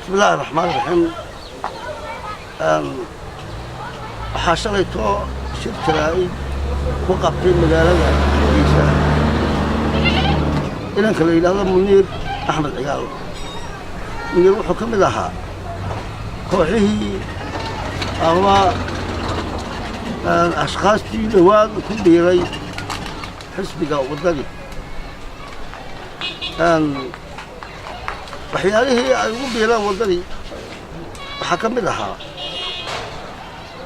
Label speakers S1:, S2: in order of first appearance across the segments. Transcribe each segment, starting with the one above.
S1: بسم الله الرحمن الرحيم. حاشليتو شركة وقفتي مقالة عيسى إلى كليل هذا منير أحمد عيال منير وحكم لها كوحيه أو أشخاص في نواد كل بيري حسب جو وضري وحياله أيوب بيرا وضري حكم لها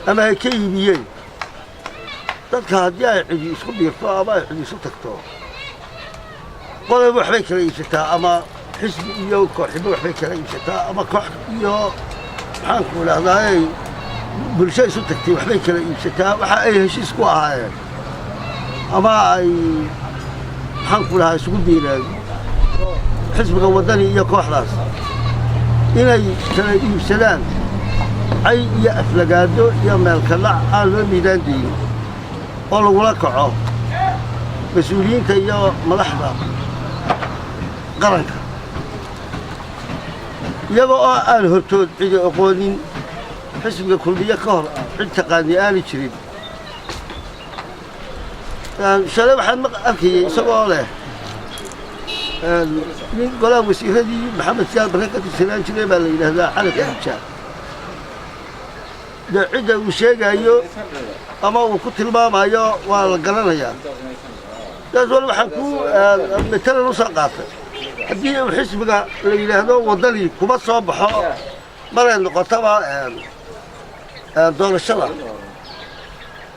S1: أما كيبيين dadka haddii ay cidi isku biirto ama ay cidi isu tagto qodob waxbay kala iibsataa ama xisbi iyo kooxba waxbay kala iibsataa ama koox iyo maxaan ku idhahdaa bulsho isu tagtay waxbay kala iibsataa waxa ay heshiis ku ahaayeen ama ay maxaan ku idhahdaa isugu biireen xisbiga waddani iyo kooxdaas inay kala iibsadaan cay iyo aflagaado iyo meelkalac aan loo miidaan daynin oo lagula kaco mas-uuliyiinta iyo madaxda qaranka iyagoo oo aan hortood cidi aqoonin xisbiga kulmiye ka hor cid taqaani aani jirin shalay waxaan arkayay isagoo leh nin golaha wasiiradii maxamed siyaad barre ka tirsanaan jiray baa la yidhaahdaa cali qadiijaan dee cidda uu sheegayo ama uu ku tilmaamayo waa la garanayaa taas wali waxaan ku matalan u soo qaatay haddii uu xisbiga la yidhaahdo waddani kuma soo baxo maray noqotaba doorashada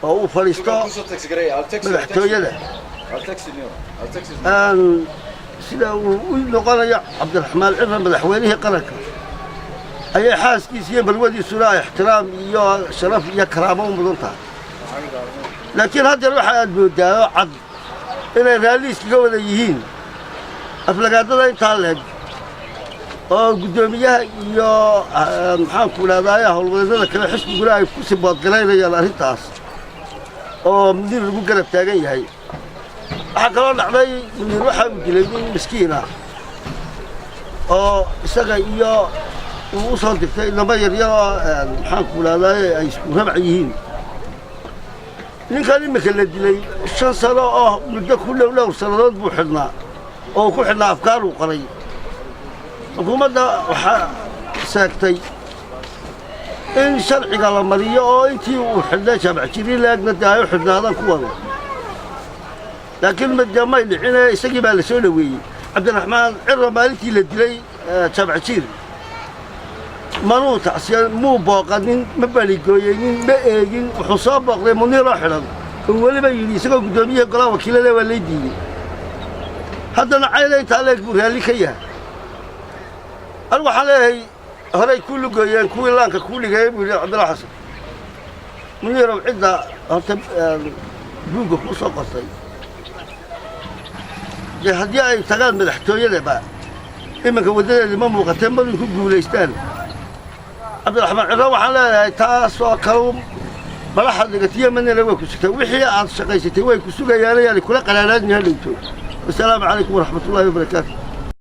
S1: oo uu fadhiisto madaxtooyada sida uu u noqonayo cabdiraxmaan cirra madaxweynihii qaranka ayay xaaskiisa iyo balwadiisuna ixtiraam iyo sharaf iyo karaamo u mudan tahay laakiin haddeer waxa aad moodaayo cad inay raalliiskaga wada yihiin aflagaadada intaa leeg oo guddoomiyaha iyo maxaanku idhahdaa howlwadeennada kale xisbiguna ay ku siboodgalaynayaan arrintaas oo muniir lagu garab taagan yahay waxaa kaloo dhacday muniir waxa uu dilay nin miskiin ah oo isaga iyo uu u soo dirtay inama yaryaroo maxaanku idhahdaa ay isku rabc yihiin ninkan imika la dilay 5 sano oo muddo ku dhowr sannadood buu xidhnaa oo ku xidhnaa afkaar uu qoray xukuumadda waxaa saagtay in sharciga la mariyo oo intii uu xidhnay jaamac jirin laagna dee ay u xidhnaadaan ku wada laakiin dee may dhicine isagii baa la soo dhoweeyey cabdiraxmaan cirra maalintii la dilay jaamac jiir manuu tacsiyan muu booqanin ma baligooyeynin ma eegin wuxuu soo booqday muniiroo xidhan oo weliba yidhi isagoo guddoomiyihii golaha wakiilada waa lay diiday haddana cayda intaa leeg buu raalli ka yahay anigu waxaan leeyahay horey kuu lugooyeen kuwii laanka kuu dhigayay buu yidhi cabdilla xasan muniirow cidda horta buugga kuu soo qortay dee haddii ay tagaan madaxtooyadaba iminka waddadeedii ma muuqatee madin ku guulaystaan cabdiraxmaan cirra waxaan leeyahay taasoo kale madaxa dhigatiyo manina way ku sugtay wixii aad shaqaysatay way ku sugayaan yaani kula qalaalaadin hadhowto wasalaamu calaykum waraxmatullaahi wabarakaatu